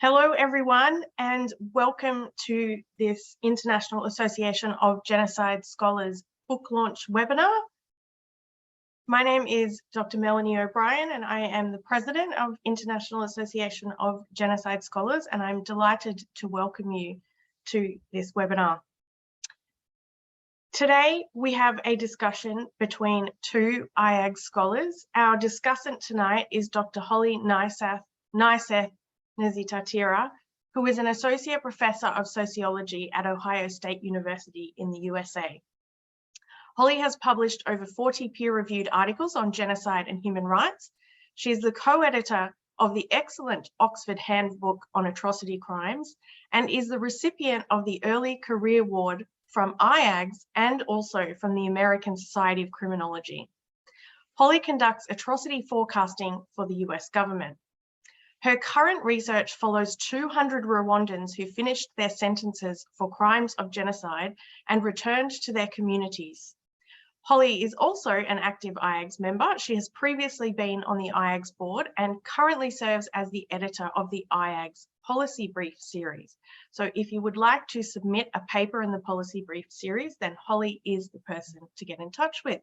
Hello, everyone, and welcome to this International Association of Genocide Scholars book launch webinar. My name is Dr. Melanie O'Brien, and I am the president of International Association of Genocide Scholars, and I'm delighted to welcome you to this webinar. Today, we have a discussion between two IAGS scholars. Our discussant tonight is Dr. Holly Naiseth Nzitatira, who is an associate professor of sociology at Ohio State University in the USA. Holly has published over 40 peer-reviewed articles on genocide and human rights. She is the co-editor of the excellent Oxford Handbook on Atrocity Crimes and is the recipient of the Early Career Award from IAGS and also from the American Society of Criminology. Holly conducts atrocity forecasting for the US government. Her current research follows 200 Rwandans who finished their sentences for crimes of genocide and returned to their communities. Holly is also an active IAGS member. She has previously been on the IAGS board and currently serves as the editor of the IAGS Policy Brief series. So if you would like to submit a paper in the Policy Brief series, then Holly is the person to get in touch with.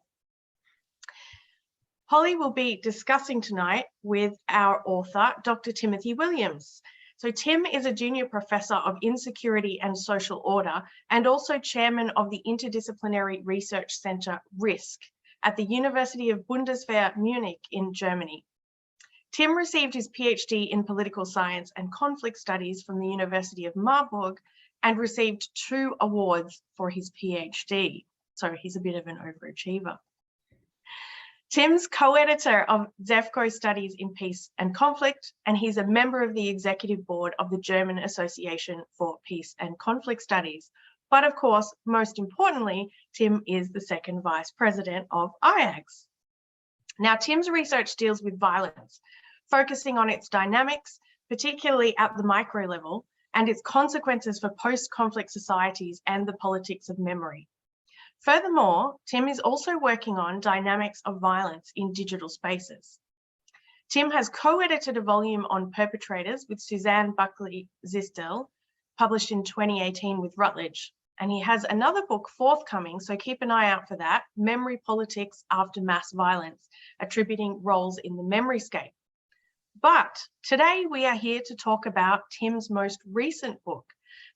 Holly will be discussing tonight with our author, Dr. Timothy Williams. So Tim is a junior professor of insecurity and social order and also chairman of the Interdisciplinary Research Center RISK at the University of Bundeswehr Munich in Germany. Tim received his PhD in political science and conflict studies from the University of Marburg and received 2 awards for his PhD. So he's a bit of an overachiever. Tim's co-editor of ZEFCO Studies in Peace and Conflict, and he's a member of the executive board of the German Association for Peace and Conflict Studies. But of course, most importantly, Tim is the second vice president of IAGS. Now, Tim's research deals with violence, focusing on its dynamics, particularly at the micro level, and its consequences for post-conflict societies and the politics of memory. Furthermore, Tim is also working on dynamics of violence in digital spaces. Tim has co-edited a volume on perpetrators with Suzanne Buckley-Zistel, published in 2018 with Routledge. And he has another book forthcoming, so keep an eye out for that, Memory Politics After Mass Violence, attributing roles in the memoryscape. But today we are here to talk about Tim's most recent book,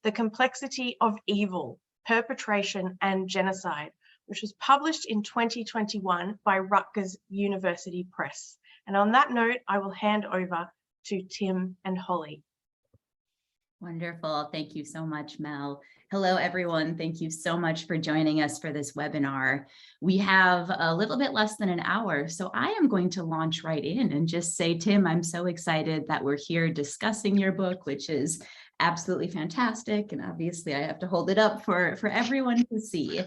The Complexity of Evil, Perpetration and Genocide, which was published in 2021 by Rutgers University Press. And on that note, I will hand over to Tim and Holly. Wonderful. Thank you so much, Mel. Hello, everyone. Thank you so much for joining us for this webinar. We have a little bit less than an hour, so I am going to launch right in and just say, Tim, I'm so excited that we're here discussing your book, which is absolutely fantastic. And obviously, I have to hold it up for everyone to see.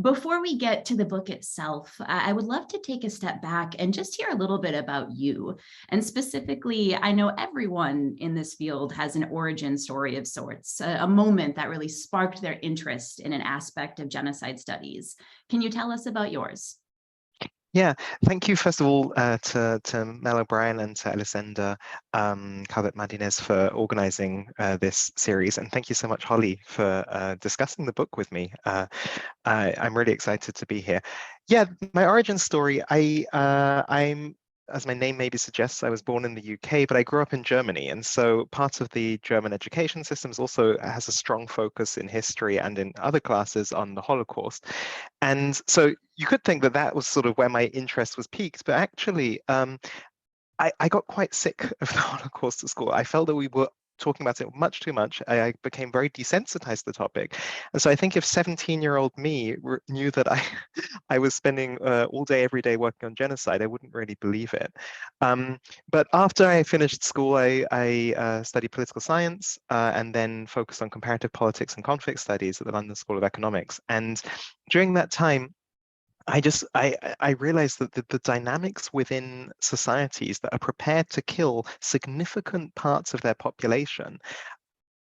Before we get to the book itself, I would love to take a step back and just hear a little bit about you. And specifically, I know everyone in this field has an origin story of sorts, a moment that really sparked their interest in an aspect of genocide studies. Can you tell us about yours? Yeah, thank you first of all to Mel O'Brien and to Elisenda Calvet-Martinez for organizing this series, and thank you so much, Holly, for discussing the book with me. I'm really excited to be here. Yeah, my origin story, I'm, as my name maybe suggests, I was born in the UK, but I grew up in Germany. And so part of the German education system also has a strong focus in history and in other classes on the Holocaust. And so you could think that that was sort of where my interest was piqued, but actually I got quite sick of the Holocaust at school. I felt that we were talking about it much too much. I became very desensitized to the topic. And so I think if 17-year-old me knew that I was spending all day, every day working on genocide, I wouldn't really believe it. But after I finished school, I studied political science and then focused on comparative politics and conflict studies at the London School of Economics. And during that time, I realized that the dynamics within societies that are prepared to kill significant parts of their population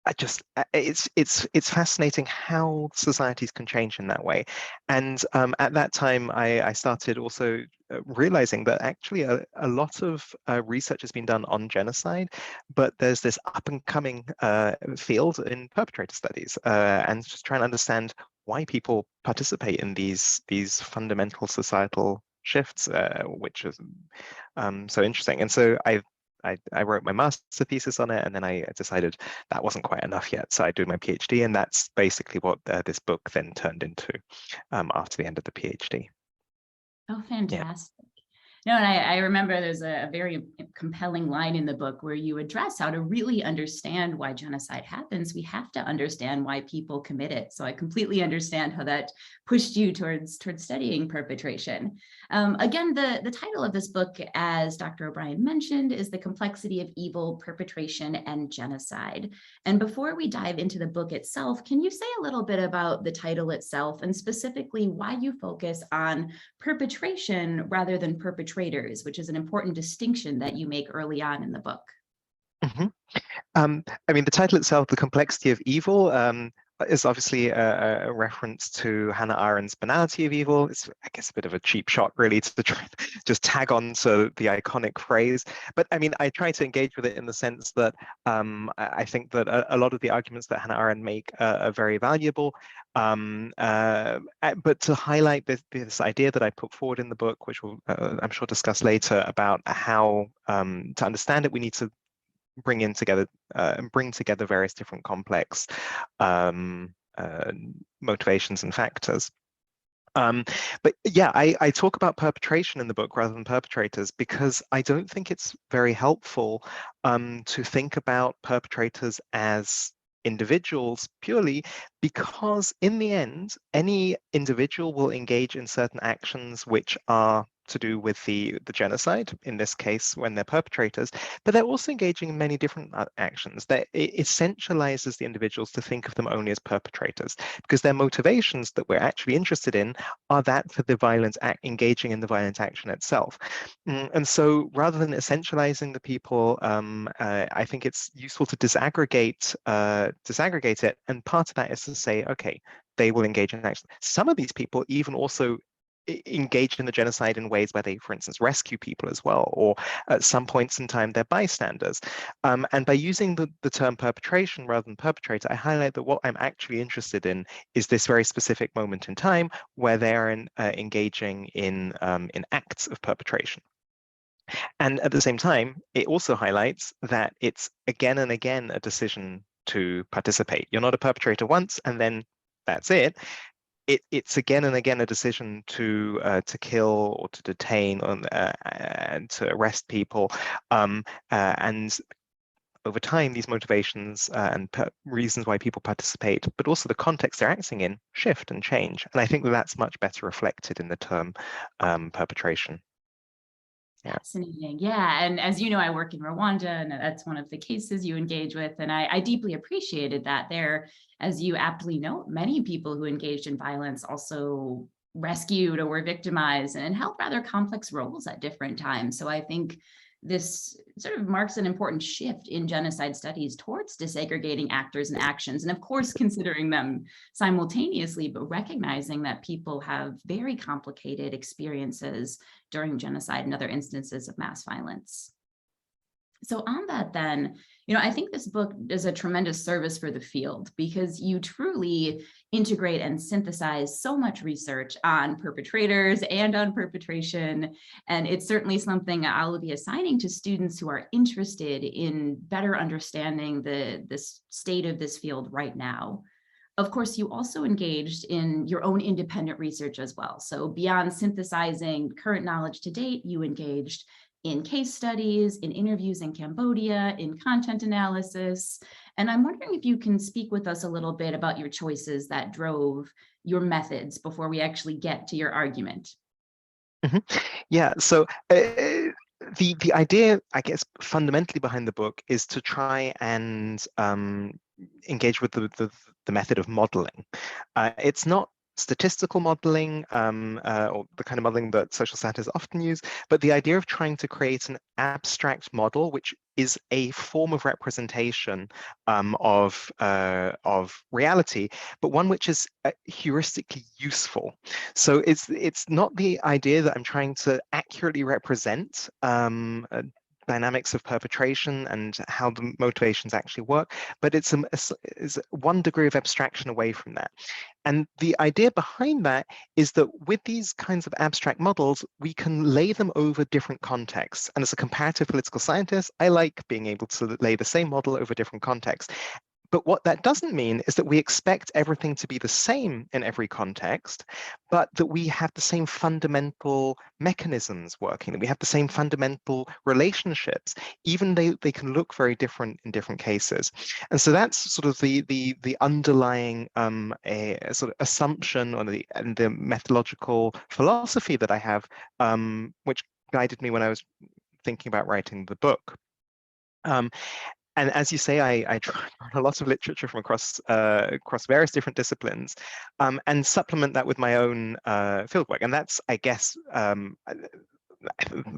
it's fascinating how societies can change in that way. And at that time, I started also realizing that actually a lot of research has been done on genocide, but there's this up and coming field in perpetrator studies, and just trying to understand why people participate in these fundamental societal shifts, which is so interesting. And so I wrote my master thesis on it, and then I decided that wasn't quite enough yet. So I did my PhD, and that's basically what this book then turned into after the end of the PhD. Oh, fantastic. No, and I remember there's a very compelling line in the book where you address how to really understand why genocide happens. We have to understand why people commit it. So I completely understand how that pushed you towards studying perpetration. Again, the title of this book, as Dr. O'Brien mentioned, is The Complexity of Evil, Perpetration, and Genocide. And before we dive into the book itself, can you say a little bit about the title itself and specifically why you focus on perpetration rather than perpetrators, which is an important distinction that you make early on in the book? Mm-hmm. I mean, the title itself, The Complexity of Evil, is obviously a reference to Hannah Arendt's Banality of Evil. It's, I guess, a bit of a cheap shot, really, to try just tag on to the iconic phrase. But I mean, I try to engage with it in the sense that I think that a lot of the arguments that Hannah Arendt make are very valuable. But to highlight this idea that I put forward in the book, which we'll, I'm sure, discuss later, about how to understand it, we need to bring together various different complex motivations and factors. But yeah, I talk about perpetration in the book rather than perpetrators because I don't think it's very helpful to think about perpetrators as individuals purely, because in the end, any individual will engage in certain actions which are to do with the genocide, in this case, when they're perpetrators, but they're also engaging in many different actions. That it essentializes the individuals to think of them only as perpetrators, because their motivations that we're actually interested in are that for the violent engaging in the violent action itself. And so rather than essentializing the people, I think it's useful to disaggregate it. And part of that is to say, okay, they will engage in action. Some of these people even also engage in the genocide in ways where they, for instance, rescue people as well, or at some points in time they're bystanders. And by using the term perpetration rather than perpetrator, I highlight that what I'm actually interested in is this very specific moment in time where they are engaging in acts of perpetration. And at the same time, it also highlights that it's again and again a decision to participate. You're not a perpetrator once and then that's it. It's again and again a decision to kill or to detain and to arrest people, and over time these motivations and reasons why people participate, but also the context they're acting in, shift and change. And I think that's much better reflected in the term perpetration. Yeah. Fascinating. Yeah. And as you know, I work in Rwanda, and that's one of the cases you engage with. And I deeply appreciated that there, as you aptly note, many people who engaged in violence also rescued or were victimized and held rather complex roles at different times. So I think this sort of marks an important shift in genocide studies towards disaggregating actors and actions, and of course, considering them simultaneously, but recognizing that people have very complicated experiences during genocide and other instances of mass violence. So on that then, I think this book does a tremendous service for the field because you truly integrate and synthesize so much research on perpetrators and on perpetration. And it's certainly something I'll be assigning to students who are interested in better understanding the state of this field right now. Of course, you also engaged in your own independent research as well. So beyond synthesizing current knowledge to date, you engaged in case studies, in interviews in Cambodia, in content analysis. And I'm wondering if you can speak with us a little bit about your choices that drove your methods before we actually get to your argument. Mm-hmm. Yeah, so the idea, I guess, fundamentally behind the book is to try and engage with the method of modeling. It's not statistical modeling or the kind of modeling that social scientists often use, but the idea of trying to create an abstract model which is a form of representation of reality, but one which is heuristically useful. So it's not the idea that I'm trying to accurately represent dynamics of perpetration and how the motivations actually work, but it's one degree of abstraction away from that. And the idea behind that is that with these kinds of abstract models, we can lay them over different contexts. And as a comparative political scientist, I like being able to lay the same model over different contexts. But what that doesn't mean is that we expect everything to be the same in every context, but that we have the same fundamental mechanisms working, that we have the same fundamental relationships, even though they can look very different in different cases. And so that's sort of the underlying a sort of assumption or the methodological philosophy that I have, which guided me when I was thinking about writing the book. And as you say, I try a lot of literature from across various different disciplines, and supplement that with my own fieldwork. And that's, I guess,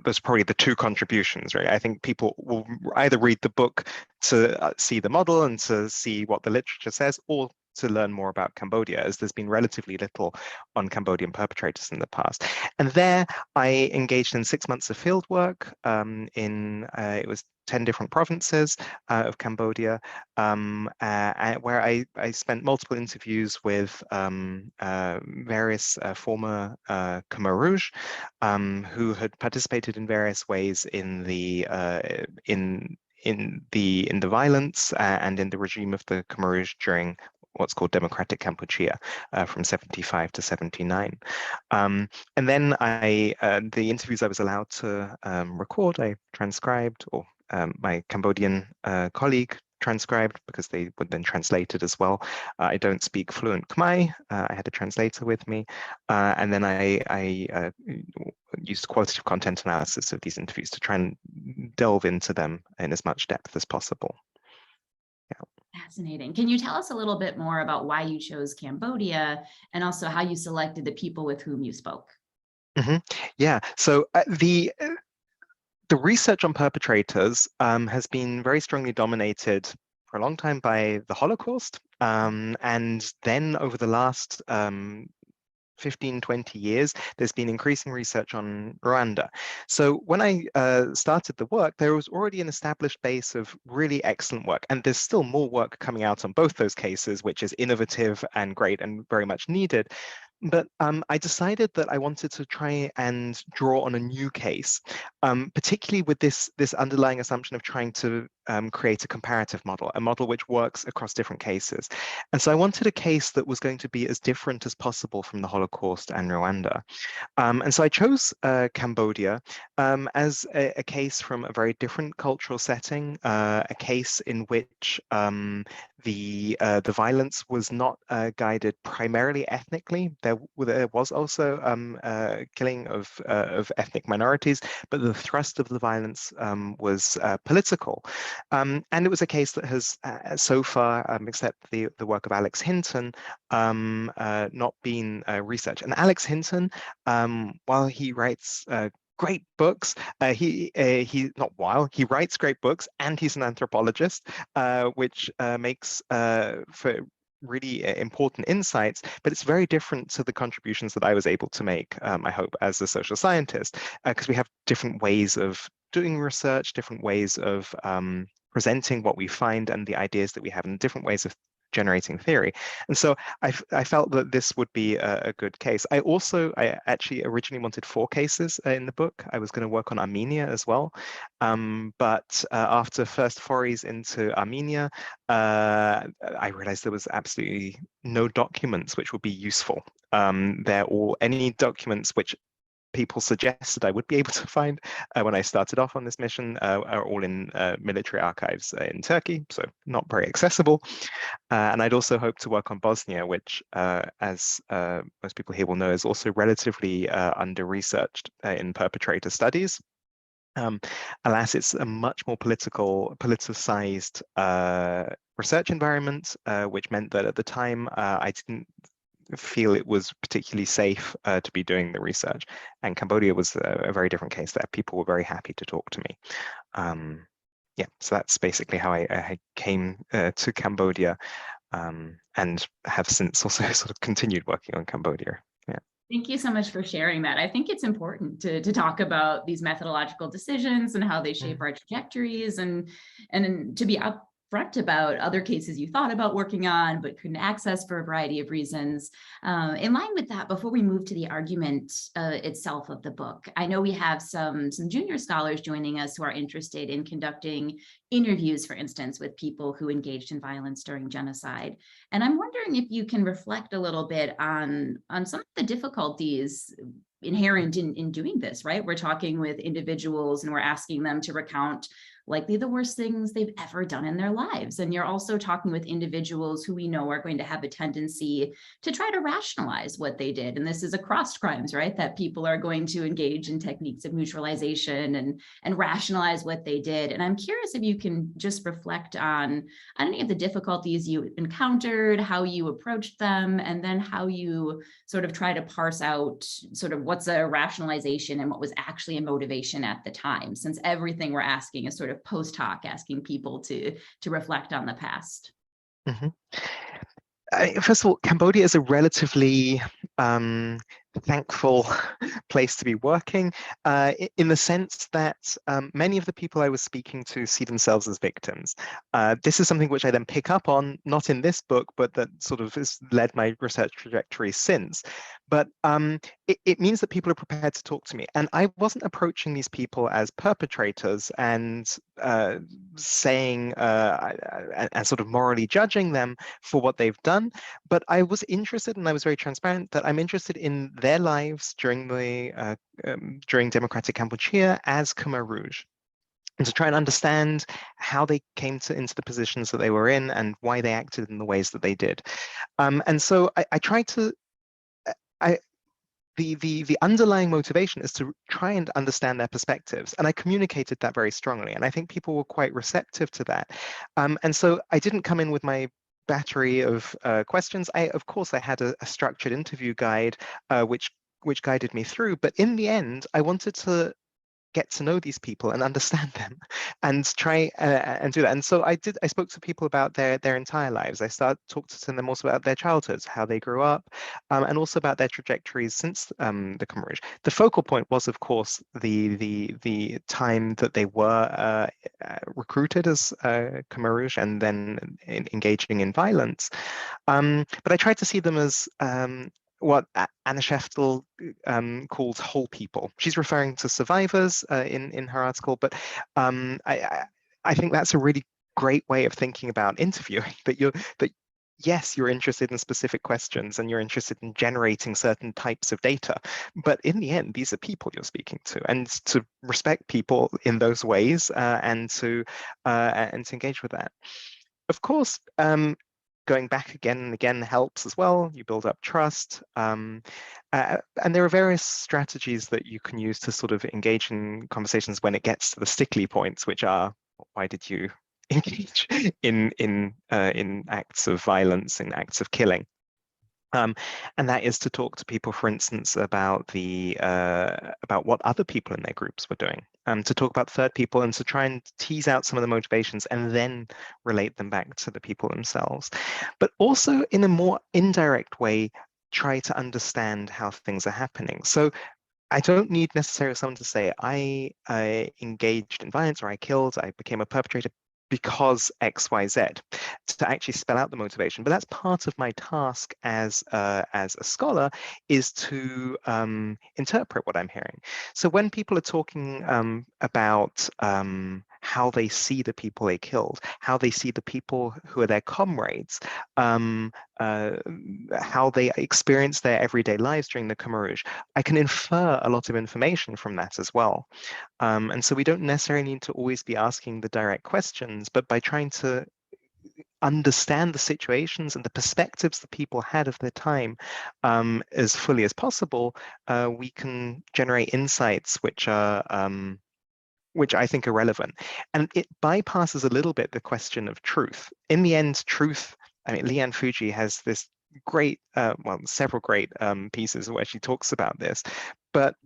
there's probably the two contributions, right? I think people will either read the book to see the model and to see what the literature says, or to learn more about Cambodia, as there's been relatively little on Cambodian perpetrators in the past. And there I engaged in 6 months of field work it was 10 different provinces of Cambodia, where I spent multiple interviews with various former Khmer Rouge who had participated in various ways in the violence and in the regime of the Khmer Rouge during what's called Democratic Kampuchea from 75 to 79. And then the interviews I was allowed to record, I transcribed, or my Cambodian colleague transcribed, because they were then translated as well. I don't speak fluent Khmer. I had a translator with me. And then I used qualitative content analysis of these interviews to try and delve into them in as much depth as possible. Fascinating. Can you tell us a little bit more about why you chose Cambodia, and also how you selected the people with whom you spoke? Mm-hmm. Yeah, so the research on perpetrators has been very strongly dominated for a long time by the Holocaust. And then over the last 15, 20 years, there's been increasing research on Rwanda. So when I started the work, there was already an established base of really excellent work. And there's still more work coming out on both those cases, which is innovative and great and very much needed. But I decided that I wanted to try and draw on a new case, particularly with this underlying assumption of trying to create a comparative model, a model which works across different cases. And so I wanted a case that was going to be as different as possible from the Holocaust and Rwanda. And so I chose Cambodia as a case from a very different cultural setting, a case in which the violence was not guided primarily ethnically. There was also killing of ethnic minorities, but the thrust of the violence was political. And it was a case that has so far, except the work of Alex Hinton, not been researched. And Alex Hinton, while he writes great books, he writes great books, and he's an anthropologist, which makes for really important insights, but it's very different to the contributions that I was able to make, I hope, as a social scientist, because we have different ways of doing research, different ways of presenting what we find and the ideas that we have, and different ways of generating theory. And so I felt that this would be a good case. I actually originally wanted 4 cases in the book. I was going to work on Armenia as well. But after first forays into Armenia, I realized there was absolutely no documents which would be useful. Any documents which people suggested I would be able to find when I started off on this mission are all in military archives in Turkey, so not very accessible. And I'd also hoped to work on Bosnia, which, as most people here will know, is also relatively under-researched in perpetrator studies. Alas, it's a much more politicized research environment, which meant that at the time I didn't feel it was particularly safe to be doing the research. And Cambodia was a very different case there. People were very happy to talk to me. yeah, so that's basically how I came to Cambodia, and have since also sort of continued working on Cambodia. Yeah. Thank you so much for sharing that. I think it's important to talk about these methodological decisions and how they shape our trajectories, and to be upfront about other cases you thought about working on but couldn't access for a variety of reasons. In line with that, before we move to the argument itself of the book, I know we have some junior scholars joining us who are interested in conducting interviews, for instance, with people who engaged in violence during genocide. And I'm wondering if you can reflect a little bit on some of the difficulties inherent in doing this, right? We're talking with individuals and we're asking them to recount likely the worst things they've ever done in their lives. And you're also talking with individuals who we know are going to have a tendency to try to rationalize what they did. And this is across crimes, right? That people are going to engage in techniques of neutralization and rationalize what they did. And I'm curious if you can just reflect on any of the difficulties you encountered, how you approached them, and then how you sort of try to parse out sort of what's a rationalization and what was actually a motivation at the time, since everything we're asking is sort of post hoc, asking people to reflect on the past. First of all, Cambodia is a relatively thankful place to be working, in the sense that many of the people I was speaking to see themselves as victims. This is something which I then pick up on, not in this book, but that sort of has led my research trajectory since. But it means that people are prepared to talk to me. And I wasn't approaching these people as perpetrators and saying and sort of morally judging them for what they've done. But I was interested, and I was very transparent, that I'm interested in their lives during the during democratic Kampuchea as Khmer Rouge, and to try and understand how they came into the positions that they were in and why they acted in the ways that they did. And so I tried to. The underlying motivation is to try and understand their perspectives, and I communicated that very strongly, and I think people were quite receptive to that. And so I didn't come in with my battery of questions. Of course, I had a structured interview guide, which guided me through. But in the end, I wanted to get to know these people and understand them and try and do that. And so I spoke to people about their entire lives. I talked to them also about their childhoods, how they grew up, and also about their trajectories since the Khmer Rouge. The focal point was, of course, the time that they were recruited as Khmer Rouge and then engaging in violence. But I tried to see them as what Anna Scheftel calls whole people. She's referring to survivors in her article, but I think that's a really great way of thinking about interviewing. That yes, you're interested in specific questions and you're interested in generating certain types of data, but in the end, these are people you're speaking to, and to respect people in those ways and to engage with that. Of course. Going back again and again helps as well. You build up trust. And there are various strategies that you can use to sort of engage in conversations when it gets to the stickly points, which are, why did you engage in acts of violence, in acts of killing? And that is to talk to people, for instance, about about what other people in their groups were doing, to talk about third people, and to try and tease out some of the motivations and then relate them back to the people themselves. But also in a more indirect way, try to understand how things are happening. So I don't need necessarily someone to say, I engaged in violence, or I killed, I became a perpetrator because X, Y, Z, to actually spell out the motivation. But that's part of my task as a scholar, is to interpret what I'm hearing. So when people are talking about how they see the people they killed, how they see the people who are their comrades, how they experience their everyday lives during the Khmer Rouge, I can infer a lot of information from that as well. And so we don't necessarily need to always be asking the direct questions, but by trying to understand the situations and the perspectives that people had of their time as fully as possible, we can generate insights which I think are relevant. And it bypasses a little bit the question of truth. In the end, truth, I mean, Leanne Fuji has this great, well, several great pieces where she talks about this, but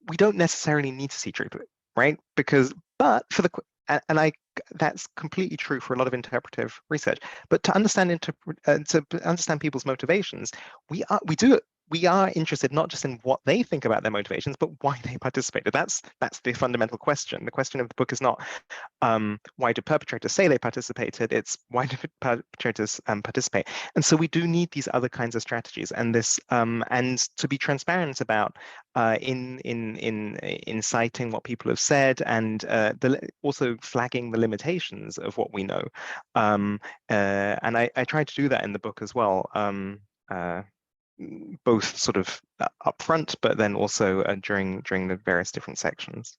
we don't necessarily need to see truth. right? That's completely true for a lot of interpretive research. But to understand people's motivations, we are interested not just in what they think about their motivations, but why they participated. That's the fundamental question. The question of the book is not why do perpetrators say they participated? It's why do perpetrators participate? And so we do need these other kinds of strategies, and this and to be transparent about in citing what people have said, and also flagging the limitations of what we know. And I try to do that in the book as well. Both sort of upfront, but then also during the various different sections.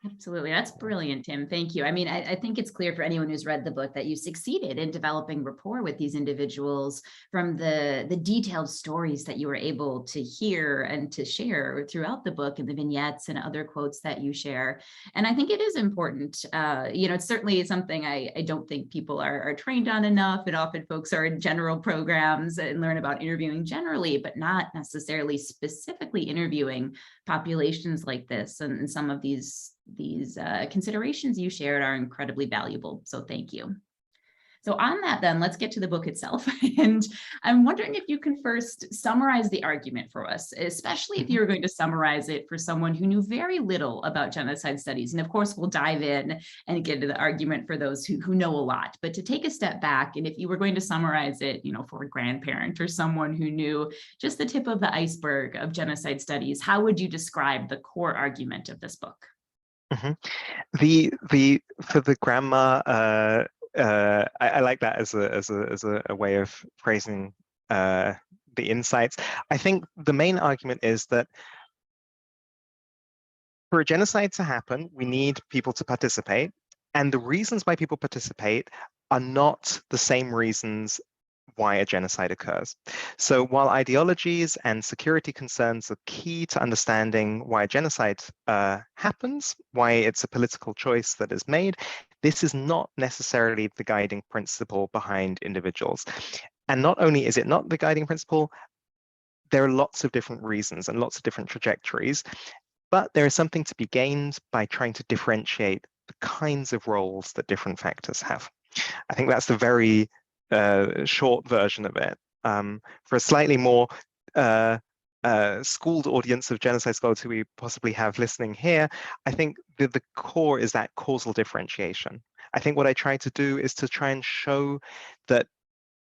Absolutely. That's brilliant, Tim. Thank you. I mean, I think it's clear for anyone who's read the book that you succeeded in developing rapport with these individuals from the detailed stories that you were able to hear and to share throughout the book, and the vignettes and other quotes that you share. And I think it is important. It's certainly something I don't think people are trained on enough. And often folks are in general programs and learn about interviewing generally, but not necessarily specifically interviewing populations like this. And some of these considerations you shared are incredibly valuable. So thank you. So on that, then let's get to the book itself. And I'm wondering if you can first summarize the argument for us, especially if you're going to summarize it for someone who knew very little about genocide studies. And of course, we'll dive in and get into the argument for those who know a lot. But to take a step back, and if you were going to summarize it, for a grandparent or someone who knew just the tip of the iceberg of genocide studies, how would you describe the core argument of this book? For the grandma, I like that as a way of phrasing the insights. I think the main argument is that for a genocide to happen, we need people to participate, and the reasons why people participate are not the same reasons why a genocide occurs. So while ideologies and security concerns are key to understanding why a genocide happens, why it's a political choice that is made, this is not necessarily the guiding principle behind individuals. And not only is it not the guiding principle, there are lots of different reasons and lots of different trajectories, but there is something to be gained by trying to differentiate the kinds of roles that different factors have. I think that's the very short version of it. For a slightly more schooled audience of genocide scholars who we possibly have listening here, I think the core is that causal differentiation. I think what I try to do is to try and show that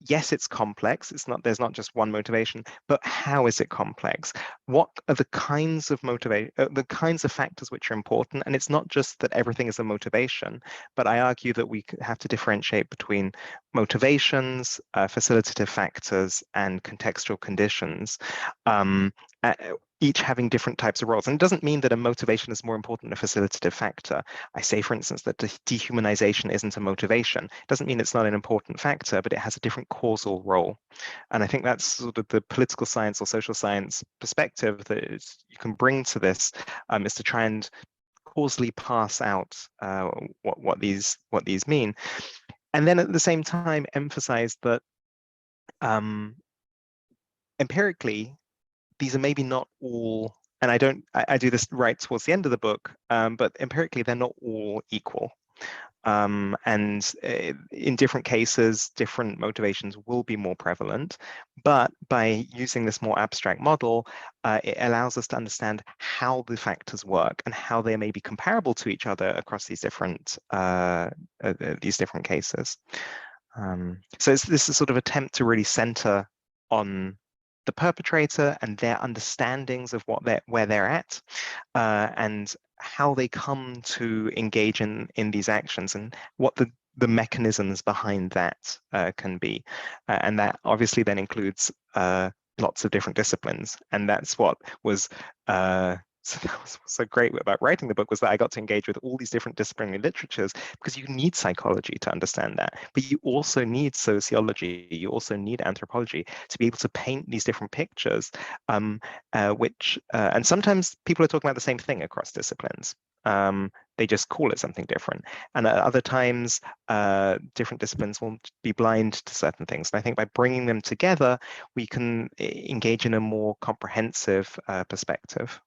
yes, it's complex. There's not just one motivation, but how is it complex? What are the kinds of the kinds of factors which are important? And it's not just that everything is a motivation, but I argue that we have to differentiate between motivations, facilitative factors, and contextual conditions. Each having different types of roles. And it doesn't mean that a motivation is more important than a facilitative factor. I say, for instance, that dehumanization isn't a motivation. It doesn't mean it's not an important factor, but it has a different causal role. And I think that's sort of the political science or social science perspective that you can bring to this, is to try and causally parse out what these mean. And then at the same time, emphasize that empirically, these are maybe not all, and I do this right towards the end of the book, but empirically they're not all equal. And in different cases, different motivations will be more prevalent, but by using this more abstract model, it allows us to understand how the factors work and how they may be comparable to each other across these different cases. So this is sort of attempt to really center on the perpetrator and their understandings of where they're at, and how they come to engage in these actions, and what the mechanisms behind that can be. And that obviously then includes lots of different disciplines. And that's what was so great about writing the book, was that I got to engage with all these different disciplinary literatures, because you need psychology to understand that, but you also need sociology, you also need anthropology to be able to paint these different pictures, and sometimes people are talking about the same thing across disciplines. They just call it something different. And at other times, different disciplines will be blind to certain things. And I think by bringing them together, we can engage in a more comprehensive perspective.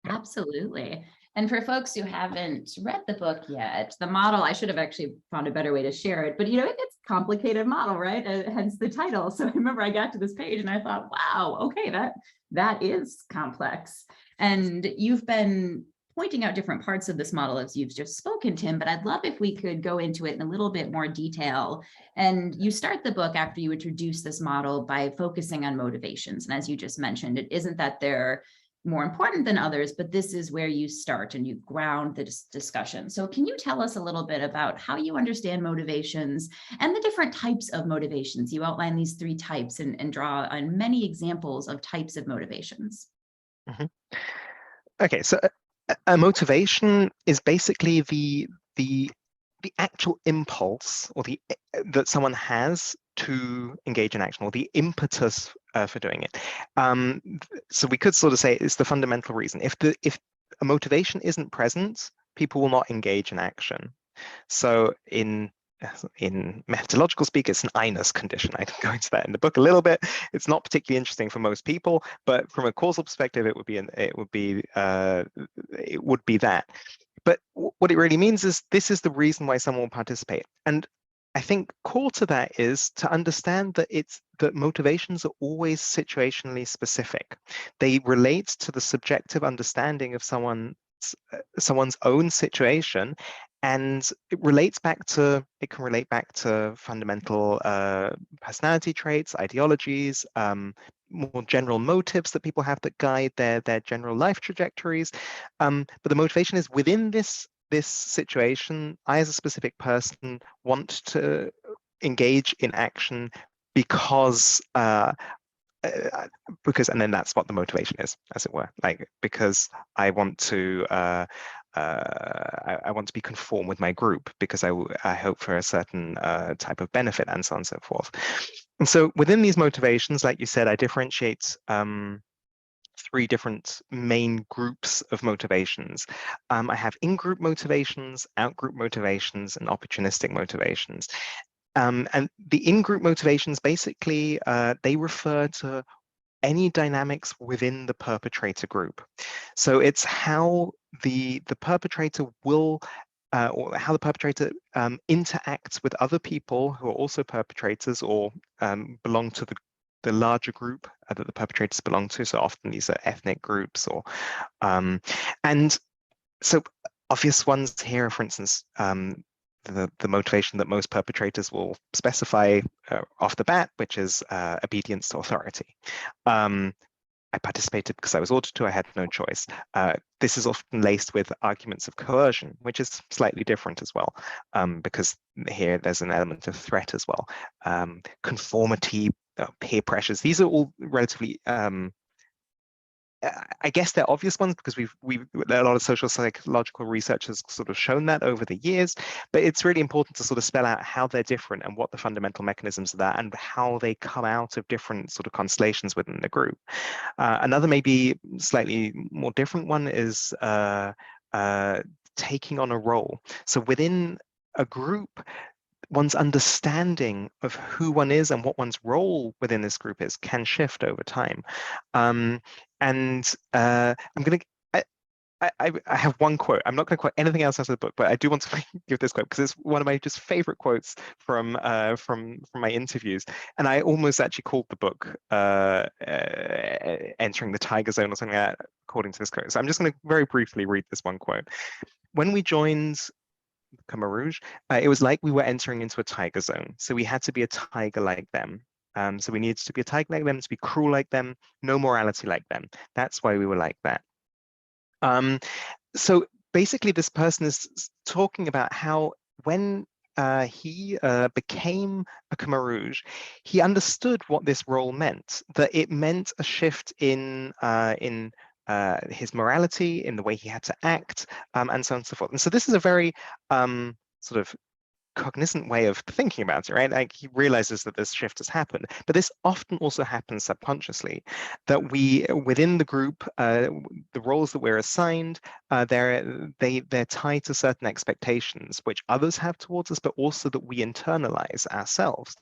Absolutely. And for folks who haven't read the book yet, the model, I should have actually found a better way to share it, but you know, it's a complicated model, right? Hence the title. So I remember I got to this page and I thought, wow, okay, that is complex. And you've been pointing out different parts of this model as you've just spoken, Tim, but I'd love if we could go into it in a little bit more detail. And you start the book after you introduce this model by focusing on motivations. And as you just mentioned, it isn't that they're more important than others, but this is where you start and you ground the discussion. So can you tell us a little bit about how you understand motivations and the different types of motivations? You outline these 3 types and draw on many examples of types of motivations. Mm-hmm. Okay, so a motivation is basically the actual impulse or that someone has to engage in action, or the impetus for doing it. So we could sort of say it's the fundamental reason. If a motivation isn't present, people will not engage in action. So in methodological speak, it's an IAGS condition. I can go into that in the book a little bit. It's not particularly interesting for most people, but from a causal perspective, it would be that. But what it really means is this is the reason why someone will participate. And I think core to that is to understand that motivations are always situationally specific. They relate to the subjective understanding of someone's own situation, and it can relate back to fundamental personality traits, ideologies, more general motives that people have that guide their general life trajectories. But the motivation is within this situation. I, as a specific person, want to engage in action because and then that's what the motivation is, as it were, like because I want to I want to be conform with my group, because I hope for a certain type of benefit, and so on and so forth. And so within these motivations, like you said, I differentiate 3 different main groups of motivations. I have in-group motivations, out-group motivations, and opportunistic motivations. And the in-group motivations, basically, they refer to any dynamics within the perpetrator group. So it's how the perpetrator will, or how the perpetrator interacts with other people who are also perpetrators or belong to the larger group that the perpetrators belong to. So often these are ethnic groups, or and so obvious ones here, for instance, the motivation that most perpetrators will specify off the bat, which is obedience to authority. I participated because I was ordered to, I had no choice. This is often laced with arguments of coercion, which is slightly different as well, because here there's an element of threat as well. Conformity, peer pressures, these are all relatively I guess they're obvious ones, because a lot of social psychological research has sort of shown that over the years, but it's really important to sort of spell out how they're different and what the fundamental mechanisms of that, and how they come out of different sort of constellations within the group. Another maybe slightly more different one is taking on a role. So within a group, one's understanding of who one is and what one's role within this group is can shift over time. I'm going to, I have one quote. I'm not going to quote anything else out of the book, but I do want to give this quote because it's one of my just favorite quotes from my interviews. And I almost actually called the book Entering the Tiger Zone or something like that, according to this quote. So I'm just going to very briefly read this one quote. When we joined Khmer Rouge, it was like we were entering into a tiger zone. So we had to be a tiger like them. So we needed to be a tiger like them, to be cruel like them, no morality like them. That's why we were like that. So basically, this person is talking about how when he became a Khmer Rouge, he understood what this role meant, that it meant a shift in his morality, in the way he had to act, and so on and so forth. And so this is a very sort of cognizant way of thinking about it, right? Like he realizes that this shift has happened, but this often also happens subconsciously, that we, within the group, the roles that we're assigned, they're tied to certain expectations which others have towards us, but also that we internalize ourselves.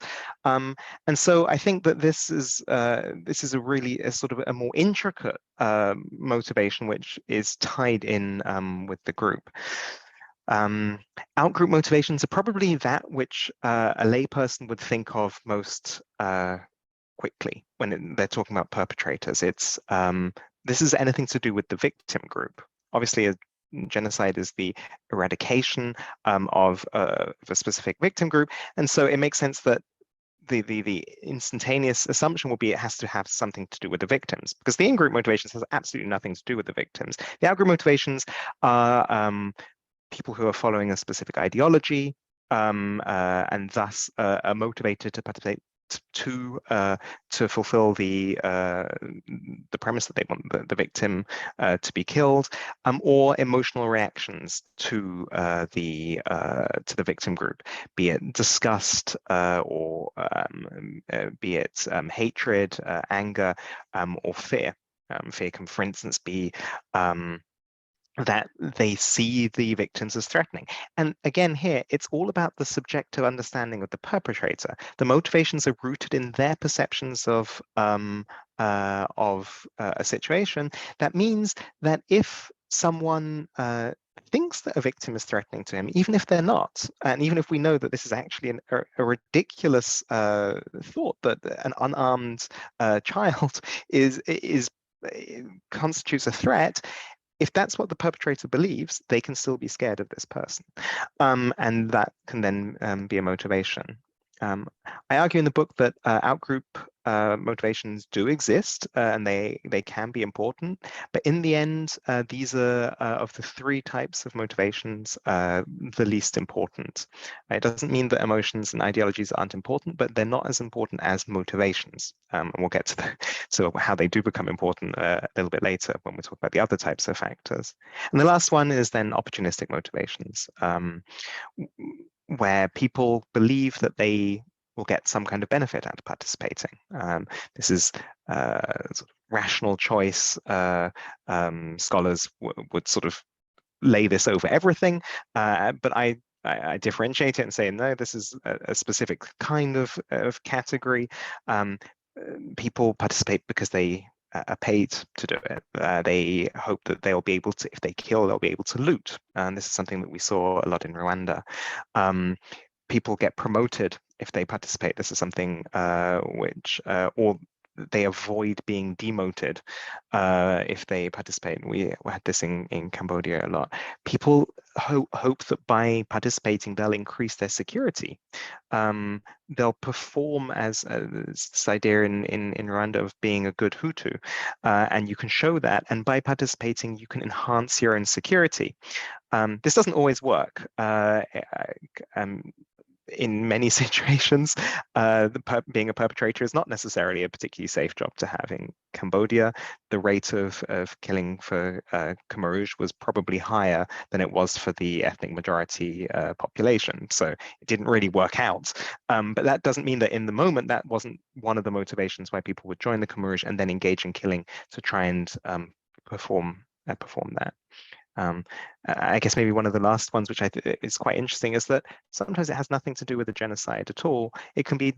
And so I think that this is a really a sort of a more intricate motivation, which is tied in with the group. Out-group motivations are probably that which a layperson would think of most quickly when they're talking about perpetrators. It's this is anything to do with the victim group. Obviously, genocide is the eradication of a specific victim group, and so it makes sense that the instantaneous assumption will be it has to have something to do with the victims, because the in-group motivations has absolutely nothing to do with the victims. The out-group motivations are people who are following a specific ideology and thus are motivated to participate to fulfill the premise that they want the victim to be killed, or emotional reactions to the victim group, be it disgust or be it hatred, anger, or fear. Fear can, for instance, be that they see the victims as threatening. And again, here, it's all about the subjective understanding of the perpetrator. The motivations are rooted in their perceptions of a situation. That means that if someone thinks that a victim is threatening to him, even if they're not, and even if we know that this is actually a ridiculous thought, that an unarmed child constitutes a threat, if that's what the perpetrator believes, they can still be scared of this person. And that can then be a motivation. I argue in the book that outgroup motivations do exist and they can be important, but in the end, these are of the three types of motivations the least important. It doesn't mean that emotions and ideologies aren't important, but they're not as important as motivations. And we'll get to how they do become important a little bit later when we talk about the other types of factors. And the last one is then opportunistic motivations, where people believe that they will get some kind of benefit out of participating. This is sort of rational choice. Scholars would sort of lay this over everything, but I differentiate it and say, no, this is a specific kind of category. People participate because they are paid to do it. They hope that they'll be able to, if they kill, they'll be able to loot. And this is something that we saw a lot in Rwanda. People get promoted if they participate. This is something which, or they avoid being demoted if they participate. We had this in Cambodia a lot. People hope that by participating, they'll increase their security. They'll perform as this idea in Rwanda of being a good Hutu, and you can show that. And by participating, you can enhance your own security. This doesn't always work. In many situations, being a perpetrator is not necessarily a particularly safe job to have. In Cambodia, the rate of killing for Khmer Rouge was probably higher than it was for the ethnic majority population. So it didn't really work out. But that doesn't mean that in the moment, that wasn't one of the motivations why people would join the Khmer Rouge and then engage in killing to try and perform that. I guess maybe one of the last ones, which is quite interesting, is that sometimes it has nothing to do with the genocide at all. It can be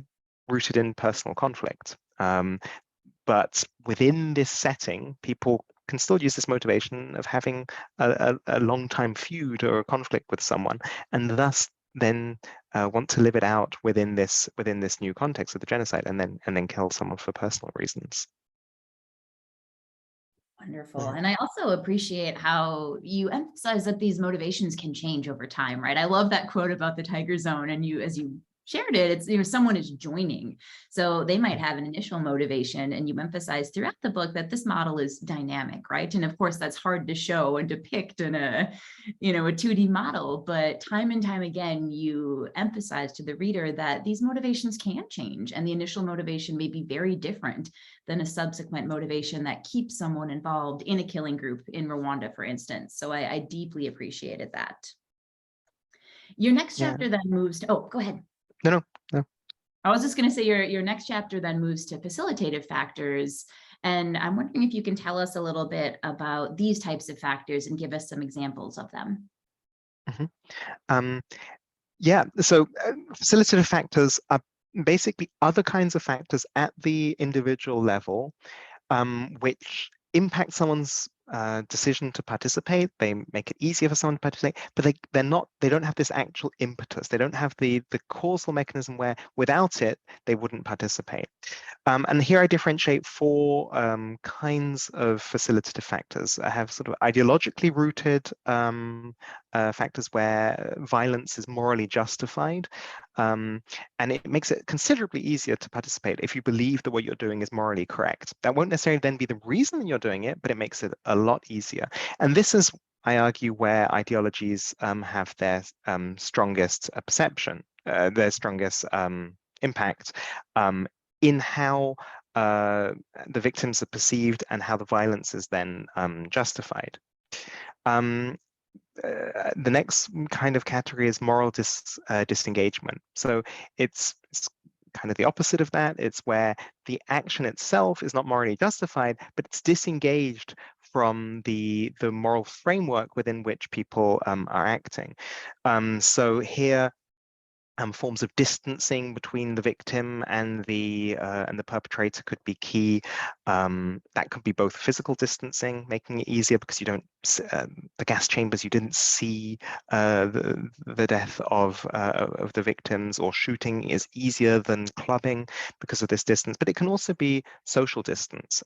rooted in personal conflict. But within this setting, people can still use this motivation of having a long-time feud or a conflict with someone, and thus then want to live it out within this new context of the genocide, and then kill someone for personal reasons. Wonderful. And I also appreciate how you emphasize that these motivations can change over time, right? I love that quote about the Tiger Zone, and as you shared it, it's, you know, someone is joining. So they might have an initial motivation, and you emphasize throughout the book that this model is dynamic, right? And of course, that's hard to show and depict in a 2D model, but time and time again, you emphasize to the reader that these motivations can change, and the initial motivation may be very different than a subsequent motivation that keeps someone involved in a killing group in Rwanda, for instance. So I deeply appreciated that. Your next Yeah. chapter then moves to, oh, go ahead. No. I was just going to say your next chapter then moves to facilitative factors. And I'm wondering if you can tell us a little bit about these types of factors and give us some examples of them. Yeah, so facilitative factors are basically other kinds of factors at the individual level, which impact someone's decision to participate. They make it easier for someone to participate, but they don't have this actual impetus. They don't have the causal mechanism where without it, they wouldn't participate. And here I differentiate four kinds of facilitative factors. I have sort of ideologically rooted factors where violence is morally justified. And it makes it considerably easier to participate if you believe that what you're doing is morally correct. That won't necessarily then be the reason you're doing it, but it makes it a lot easier. And this is, I argue, where ideologies have their strongest perception, their strongest impact in how the victims are perceived and how the violence is then justified. The next kind of category is moral disengagement. So it's kind of the opposite of that. It's where the action itself is not morally justified, but it's disengaged from the moral framework within which people are acting. So here, forms of distancing between the victim and the perpetrator could be key. That could be both physical distancing, making it easier because you don't the gas chambers, you didn't see the death of the victims, or shooting is easier than clubbing because of this distance. But it can also be social distance.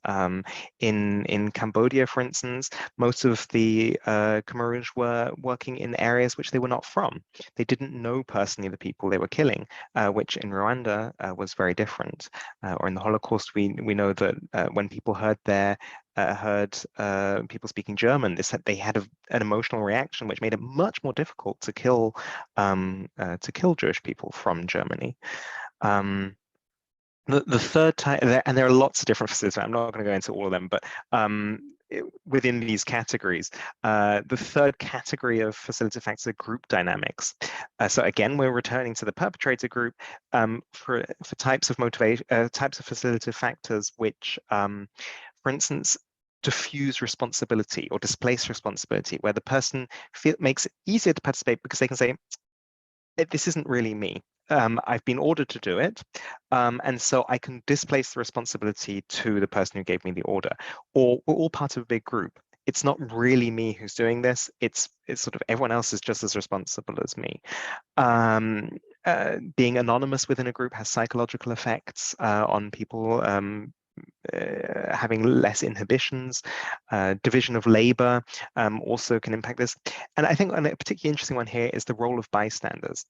In Cambodia, for instance, most of the Khmer Rouge were working in areas which they were not from. They didn't know personally the people they were killing, which in Rwanda was very different. Or in the Holocaust, we know that when people heard people speaking German, they had an emotional reaction which made it much more difficult to kill Jewish people from Germany. The third type, and there are lots of different facilities. I'm not going to go into all of them, but within these categories, the third category of facilitative factors are group dynamics. So again, we're returning to the perpetrator group for types of motivation, types of facilitative factors, which, for instance, diffuse responsibility or displace responsibility, where the person makes it easier to participate because they can say, this isn't really me. I've been ordered to do it, and so I can displace the responsibility to the person who gave me the order. Or we're all part of a big group. It's not really me who's doing this. It's sort of everyone else is just as responsible as me. Being anonymous within a group has psychological effects on people. Having less inhibitions, division of labor also can impact this. And I think a particularly interesting one here is the role of bystanders.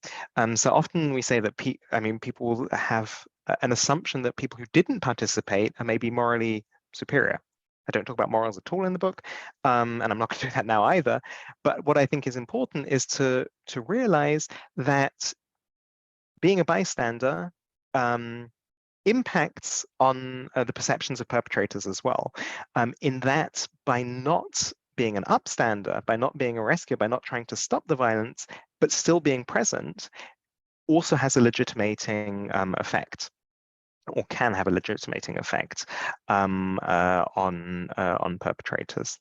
So often we say that people will have an assumption that people who didn't participate are maybe morally superior. I don't talk about morals at all in the book, and I'm not going to do that now either. But what I think is important is to realize that being a bystander impacts on the perceptions of perpetrators as well, in that by not being an upstander, by not being a rescuer, by not trying to stop the violence, but still being present, also has a legitimating effect, or can have a legitimating effect on perpetrators.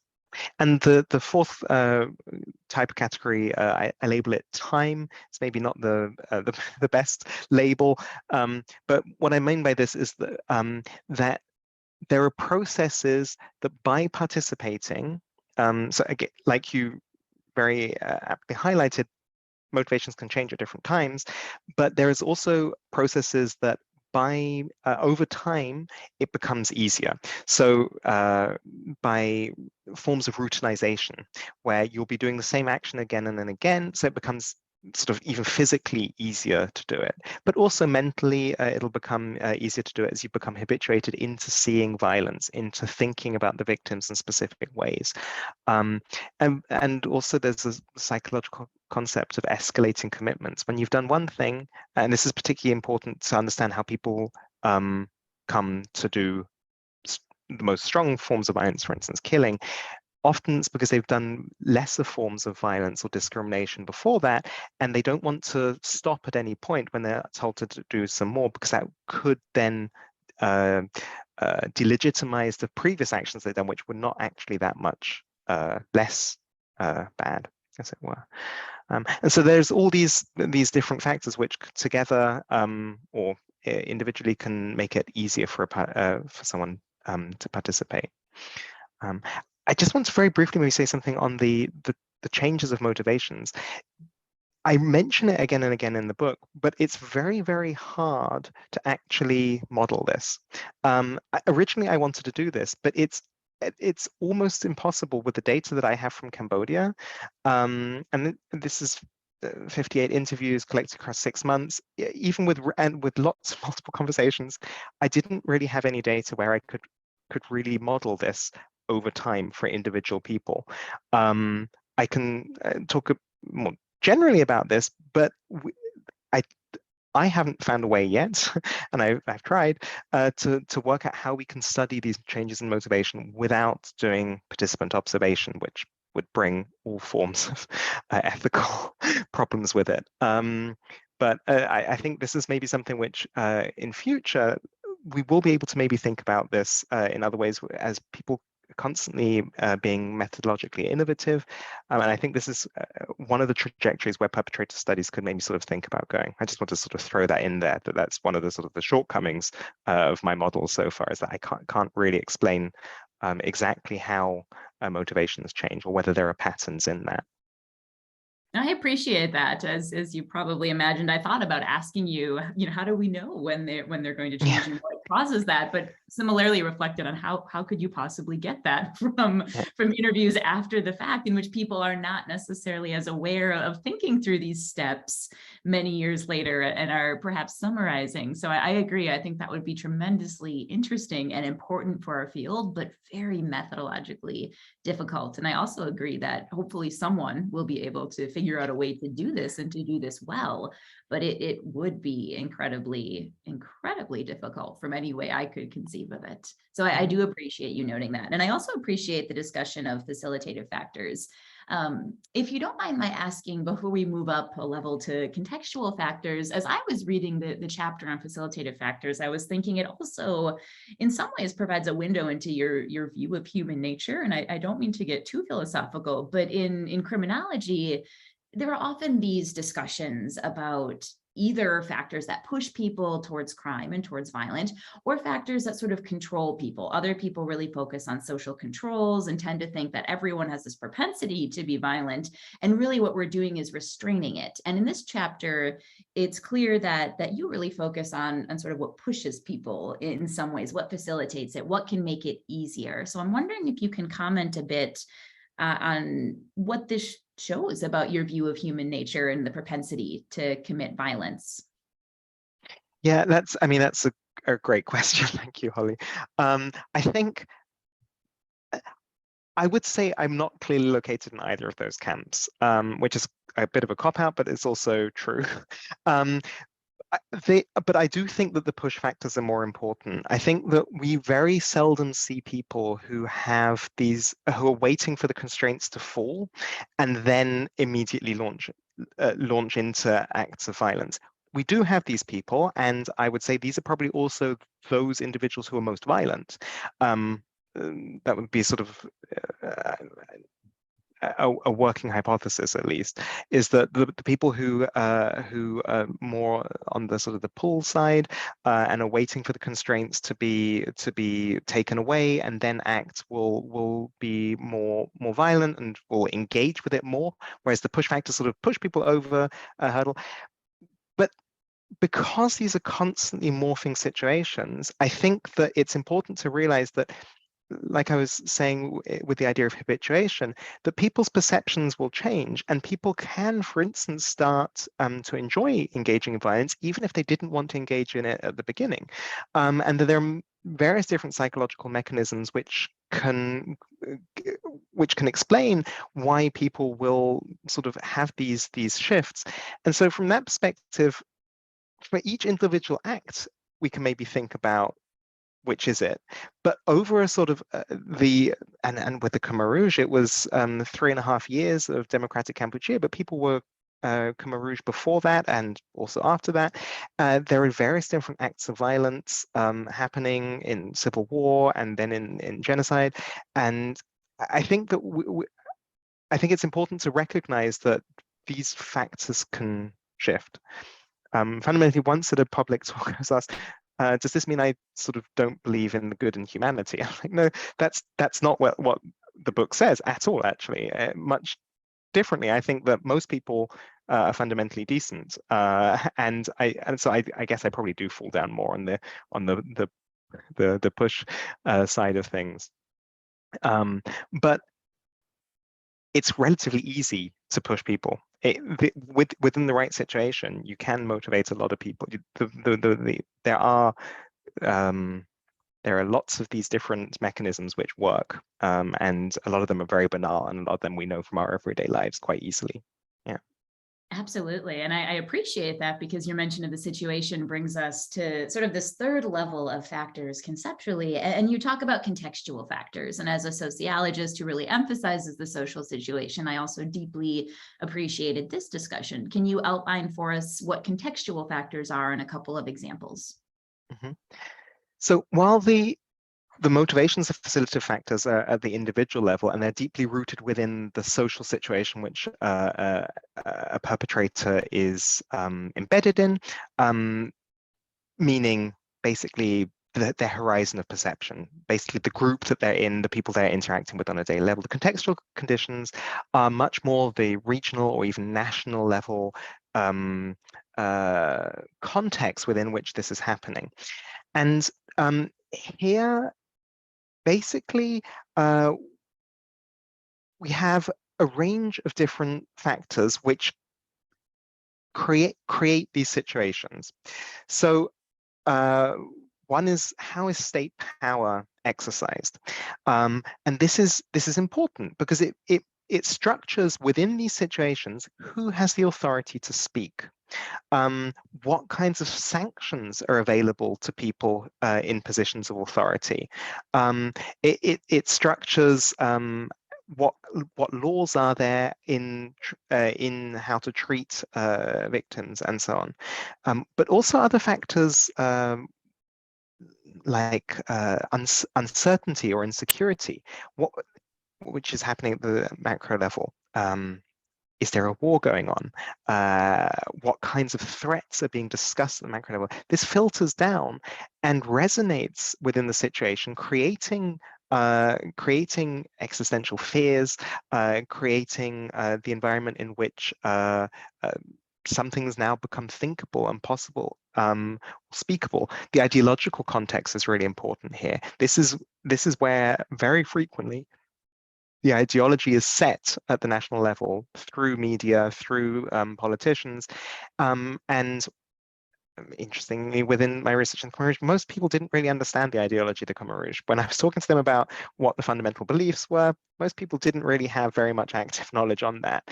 And the fourth type of category, I label it time. It's maybe not the best label, but what I mean by this is that that there are processes that by participating, so again, like you very aptly highlighted, motivations can change at different times, but there is also processes that by over time, it becomes easier. So by forms of routinization, where you'll be doing the same action again and then again, so it becomes sort of even physically easier to do it, but also mentally it'll become easier to do it as you become habituated into seeing violence, into thinking about the victims in specific ways. And also there's a psychological concept of escalating commitments. When you've done one thing, and this is particularly important to understand how people come to do the most strong forms of violence, for instance, killing. often it's because they've done lesser forms of violence or discrimination before that, and they don't want to stop at any point when they're told to do some more, because that could then delegitimize the previous actions they've done, which were not actually that much less bad, as it were. And so there's all these different factors which together or individually can make it easier for someone to participate. I just want to very briefly maybe say something on the changes of motivations. I mention it again and again in the book, but it's very, very hard to actually model this. Originally, I wanted to do this, but it's almost impossible with the data that I have from Cambodia. And this is 58 interviews collected across 6 months. Even with lots of multiple conversations, I didn't really have any data where I could really model this over time for individual people. I can talk more generally about this, but I haven't found a way yet, and I've tried to work out how we can study these changes in motivation without doing participant observation, which would bring all forms of ethical problems with it. But I think this is maybe something which in future we will be able to maybe think about this in other ways, as people constantly being methodologically innovative. And I think this is one of the trajectories where perpetrator studies could maybe sort of think about going. I just want to sort of throw that in there, that's one of the sort of the shortcomings of my model so far, is that I can't really explain exactly how motivations change or whether there are patterns in that. I appreciate that. As you probably imagined, I thought about asking you, how do we know when they're going to change and what causes that? But similarly reflected on how could you possibly get that from interviews after the fact, in which people are not necessarily as aware of thinking through these steps many years later and are perhaps summarizing. So I agree. I think that would be tremendously interesting and important for our field, but very methodologically difficult. And I also agree that hopefully someone will be able to figure out a way to do this and to do this well, but it would be incredibly difficult from any way I could conceive of it. So I do appreciate you noting that. And I also appreciate the discussion of facilitative factors. If you don't mind my asking, before we move up a level to contextual factors, as I was reading the chapter on facilitative factors, I was thinking it also, in some ways, provides a window into your view of human nature. And I don't mean to get too philosophical, but in criminology, there are often these discussions about either factors that push people towards crime and towards violence, or factors that sort of control people. Other people really focus on social controls and tend to think that everyone has this propensity to be violent, and really what we're doing is restraining it. And in this chapter, it's clear that you really focus on sort of what pushes people in some ways, what facilitates it, what can make it easier. So I'm wondering if you can comment a bit on what this shows about your view of human nature and the propensity to commit violence. Yeah, that's a great question. Thank you, Holly. I think I would say I'm not clearly located in either of those camps, which is a bit of a cop-out, but it's also true. But I do think that the push factors are more important. I think that we very seldom see people who are waiting for the constraints to fall and then immediately launch into acts of violence. We do have these people, and I would say these are probably also those individuals who are most violent. That would be sort of a working hypothesis, at least, is that the people who are more on the sort of the pull side and are waiting for the constraints to be taken away and then act will be more violent and will engage with it more, whereas the push factors sort of push people over a hurdle. But because these are constantly morphing situations, I think that it's important to realize that, like I was saying with the idea of habituation, that people's perceptions will change, and people can, for instance, start to enjoy engaging in violence, even if they didn't want to engage in it at the beginning. And that there are various different psychological mechanisms which can explain why people will sort of have these shifts. And so from that perspective, for each individual act, we can maybe think about which is it? But over a sort of and with the Khmer Rouge, it was 3.5 years of democratic Kampuchea, but people were Khmer Rouge before that and also after that. There are various different acts of violence happening in civil war and then in genocide. And I think that I think it's important to recognize that these factors can shift. Fundamentally, once at a public talk, I was asked, does this mean I sort of don't believe in the good and humanity? I'm like, no, that's not what the book says at all, actually. Much differently, I think that most people are fundamentally decent, and so I guess I probably do fall down more on the push side of things. But it's relatively easy to push people. Within the right situation, you can motivate a lot of people. There are lots of these different mechanisms which work, and a lot of them are very banal, and a lot of them we know from our everyday lives quite easily. Yeah. Absolutely. And I appreciate that, because your mention of the situation brings us to sort of this third level of factors conceptually. And you talk about contextual factors. And as a sociologist who really emphasizes the social situation, I also deeply appreciated this discussion. Can you outline for us what contextual factors are in a couple of examples? Mm-hmm. So while the motivations of facilitative factors are at the individual level, and they're deeply rooted within the social situation which a perpetrator is embedded in, meaning basically their horizon of perception, basically the group that they're in, the people they're interacting with on a daily level. The contextual conditions are much more the regional or even national level context within which this is happening. And here, basically, we have a range of different factors which create these situations. So one is, how is state power exercised? And this is important because it structures within these situations who has the authority to speak. What kinds of sanctions are available to people in positions of authority? It structures what laws are there in how to treat victims and so on, but also other factors like uncertainty or insecurity, which is happening at the macro level. Is there a war going on? What kinds of threats are being discussed at the macro level? This filters down and resonates within the situation, creating existential fears, creating the environment in which some things now become thinkable and possible, speakable. The ideological context is really important here. This is where very frequently the ideology is set at the national level through media, through politicians, and interestingly, within my research in the Khmer Rouge, most people didn't really understand the ideology of the Khmer Rouge. When I was talking to them about what the fundamental beliefs were, most people didn't really have very much active knowledge on that.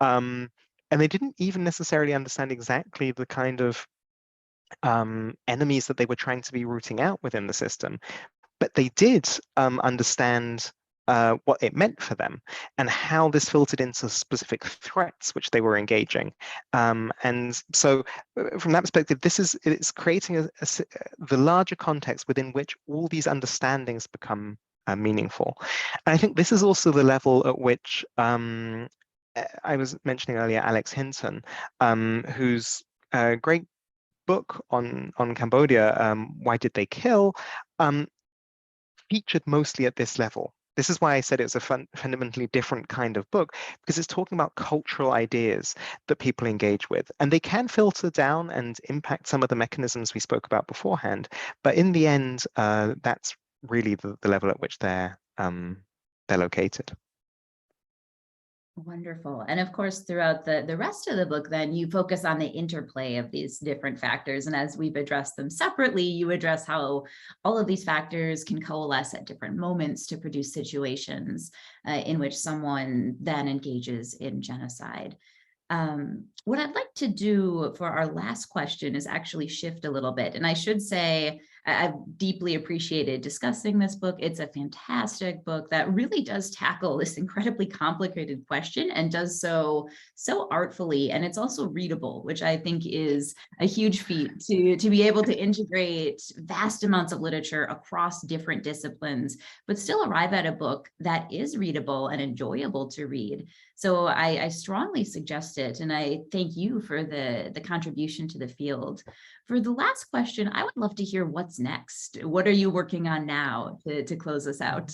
And they didn't even necessarily understand exactly the kind of enemies that they were trying to be rooting out within the system. But they did understand what it meant for them and how this filtered into specific threats which they were engaging. And so from that perspective, it's creating the larger context within which all these understandings become meaningful. And I think this is also the level at which I was mentioning earlier, Alex Hinton, whose great book on Cambodia, Why Did They Kill, featured mostly at this level. This is why I said it was a fundamentally different kind of book, because it's talking about cultural ideas that people engage with, and they can filter down and impact some of the mechanisms we spoke about beforehand. But in the end, that's really the level at which they're located. Wonderful. And of course, throughout the rest of the book, then you focus on the interplay of these different factors. And as we've addressed them separately, you address how all of these factors can coalesce at different moments to produce situations in which someone then engages in genocide. What I'd like to do for our last question is actually shift a little bit. And I should say, I've deeply appreciated discussing this book. It's a fantastic book that really does tackle this incredibly complicated question and does so artfully. And it's also readable, which I think is a huge feat to be able to integrate vast amounts of literature across different disciplines, but still arrive at a book that is readable and enjoyable to read. So I strongly suggest it, and I thank you for the contribution to the field. For the last question, I would love to hear what's next. What are you working on now to close us out?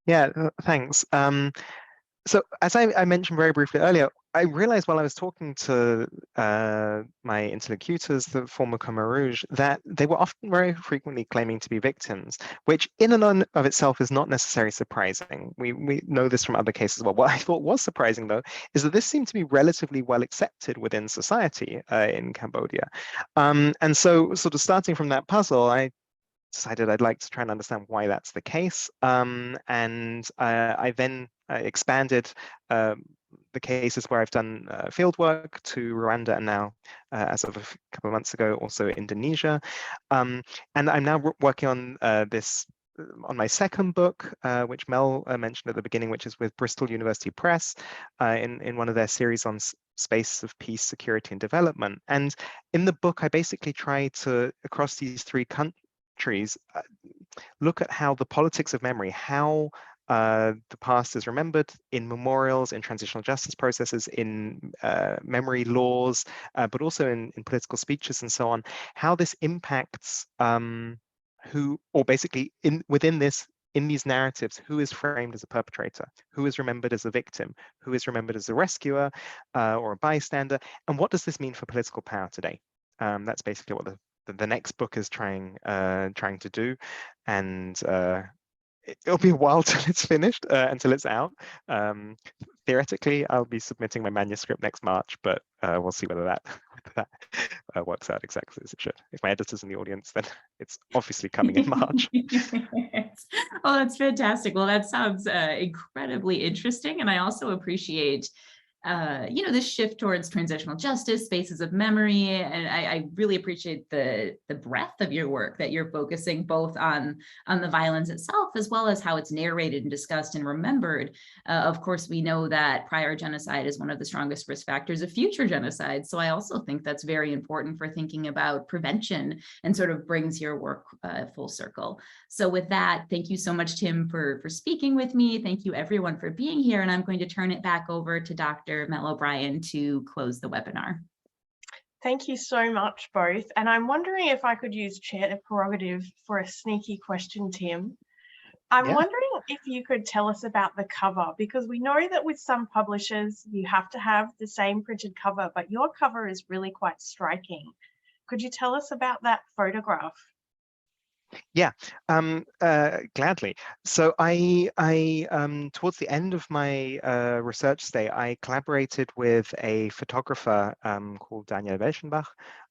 Yeah, thanks. So as I mentioned very briefly earlier, I realized while I was talking to my interlocutors, the former Khmer Rouge, that they were often very frequently claiming to be victims, which in and of itself is not necessarily surprising. We know this from other cases as well. What I thought was surprising, though, is that this seemed to be relatively well accepted within society in Cambodia. And so sort of starting from that puzzle, I decided I'd like to try and understand why that's the case. And I then expanded the cases where I've done field work to Rwanda, and now, as of a couple of months ago, also Indonesia. And I'm now working on on my second book, which Mel mentioned at the beginning, which is with Bristol University Press, in one of their series on space of peace, security, and development. And in the book, I basically try to, across these three countries, look at how the politics of memory, how the past is remembered in memorials, in transitional justice processes, in memory laws, but also in political speeches and so on, how this impacts who, or basically within these narratives, who is framed as a perpetrator, who is remembered as a victim, who is remembered as a rescuer or a bystander, and what does this mean for political power today? That's basically what the next book is trying to do, and it'll be a while till it's finished, until it's out. Theoretically, I'll be submitting my manuscript next March, but we'll see whether that works out exactly as it should. If my editor's in the audience, then it's obviously coming in March. Oh, that's fantastic. Well, that sounds incredibly interesting, and I also appreciate this shift towards transitional justice, spaces of memory. And I really appreciate the breadth of your work, that you're focusing both on the violence itself, as well as how it's narrated and discussed and remembered. Of course, we know that prior genocide is one of the strongest risk factors of future genocide. So I also think that's very important for thinking about prevention, and sort of brings your work full circle. So with that, thank you so much, Tim, for speaking with me. Thank you everyone for being here. And I'm going to turn it back over to Dr. Mel O'Brien to close the webinar. Thank you so much, both. And I'm wondering if I could use chair prerogative for a sneaky question, Tim. I'm wondering if you could tell us about the cover, because we know that with some publishers, you have to have the same printed cover, but your cover is really quite striking. Could you tell us about that photograph? Yeah, gladly. So I towards the end of my research stay, I collaborated with a photographer called Daniel Welchenbach,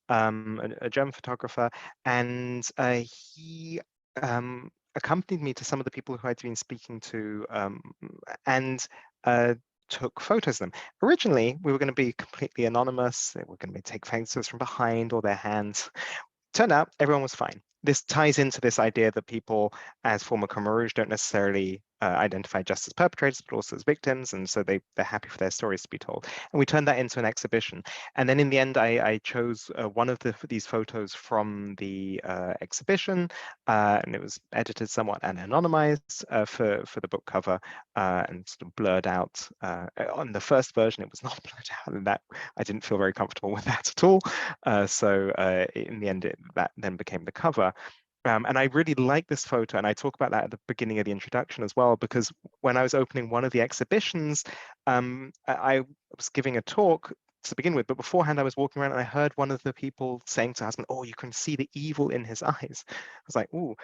a German photographer, and he accompanied me to some of the people who I'd been speaking to, and took photos of them. Originally, we were going to be completely anonymous. They were going to take photos from behind or their hands. Turned out everyone was fine. This ties into this idea that people, as former Khmer Rouge, don't necessarily identify just as perpetrators, but also as victims, and so they're happy for their stories to be told. And we turned that into an exhibition. And then in the end, I chose one of these photos from the exhibition, and it was edited somewhat and anonymized for the book cover, and sort of blurred out. On the first version, it was not blurred out, and that I didn't feel very comfortable with that at all. So in the end, that then became the cover. And I really like this photo, and I talk about that at the beginning of the introduction as well, because when I was opening one of the exhibitions, I was giving a talk to begin with, but beforehand I was walking around and I heard one of the people saying to her husband, "Oh, you can see the evil in his eyes." I was like, "Ooh,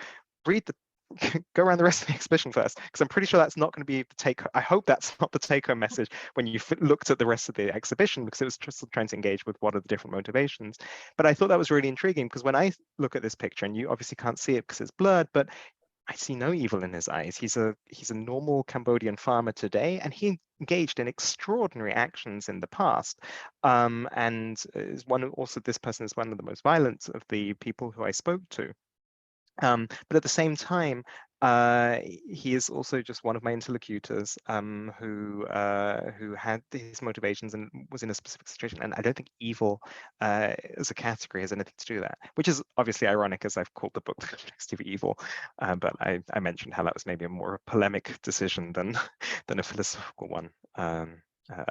go around the rest of the exhibition first," because I'm pretty sure that's not going to be the take. I hope that's not the take-home message when you looked at the rest of the exhibition, because it was just trying to engage with what are the different motivations. But I thought that was really intriguing, because when I look at this picture, and you obviously can't see it because it's blurred, but I see no evil in his eyes. He's a normal Cambodian farmer today, and he engaged in extraordinary actions in the past. And is also this person is one of the most violent of the people who I spoke to. But at the same time, he is also just one of my interlocutors who had his motivations and was in a specific situation. And I don't think evil as a category has anything to do with that, which is obviously ironic, as I've called the book The Complexity of Evil. But I mentioned how that was maybe a more polemic decision than a philosophical one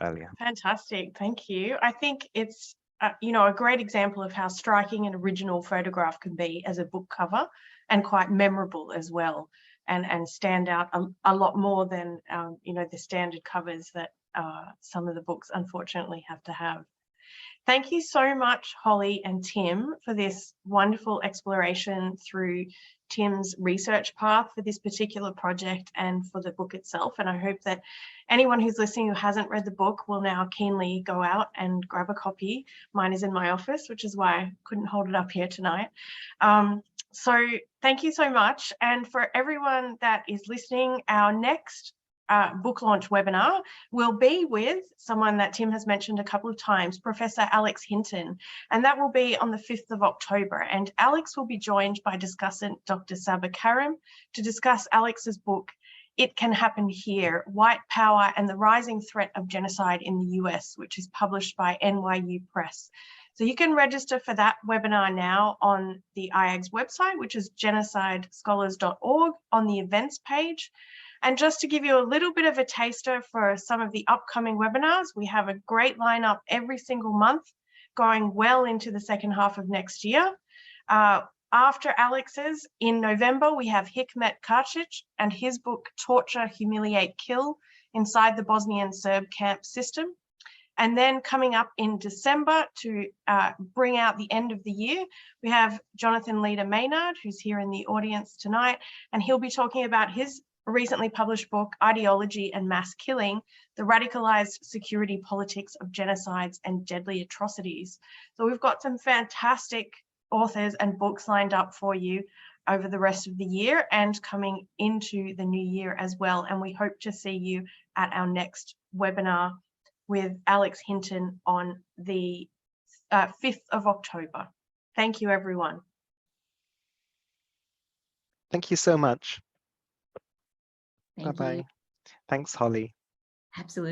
earlier. Fantastic, thank you. I think it's a great example of how striking an original photograph can be as a book cover, and quite memorable as well, and stand out a lot more than the standard covers that some of the books unfortunately have to have. Thank you so much, Holly and Tim, for this wonderful exploration through Tim's research path for this particular project and for the book itself. And I hope that anyone who's listening who hasn't read the book will now keenly go out and grab a copy. Mine is in my office, which is why I couldn't hold it up here tonight. So thank you so much. And for everyone that is listening, our next book launch webinar will be with someone that Tim has mentioned a couple of times, Professor Alex Hinton, and that will be on the 5th of October. And Alex will be joined by discussant Dr. Saba Karim to discuss Alex's book, It Can Happen Here, White Power and the Rising Threat of Genocide in the US, which is published by NYU Press. So you can register for that webinar now on the IAGS website, which is genocidescholars.org, on the events page. And just to give you a little bit of a taster for some of the upcoming webinars, we have a great lineup every single month going well into the second half of next year. After Alex's, in November, we have Hikmet Karcic and his book, Torture, Humiliate, Kill, Inside the Bosnian Serb Camp System. And then coming up in December to bring out the end of the year, we have Jonathan Leder Maynard, who's here in the audience tonight, and he'll be talking about his recently published book, Ideology and Mass Killing, the Radicalized Security Politics of Genocides and Deadly Atrocities. So we've got some fantastic authors and books lined up for you over the rest of the year and coming into the new year as well. And we hope to see you at our next webinar with Alex Hinton on the 5th of October. Thank you, everyone. Thank you so much. Thank Bye-bye. you. Thanks, Holly. Absolutely.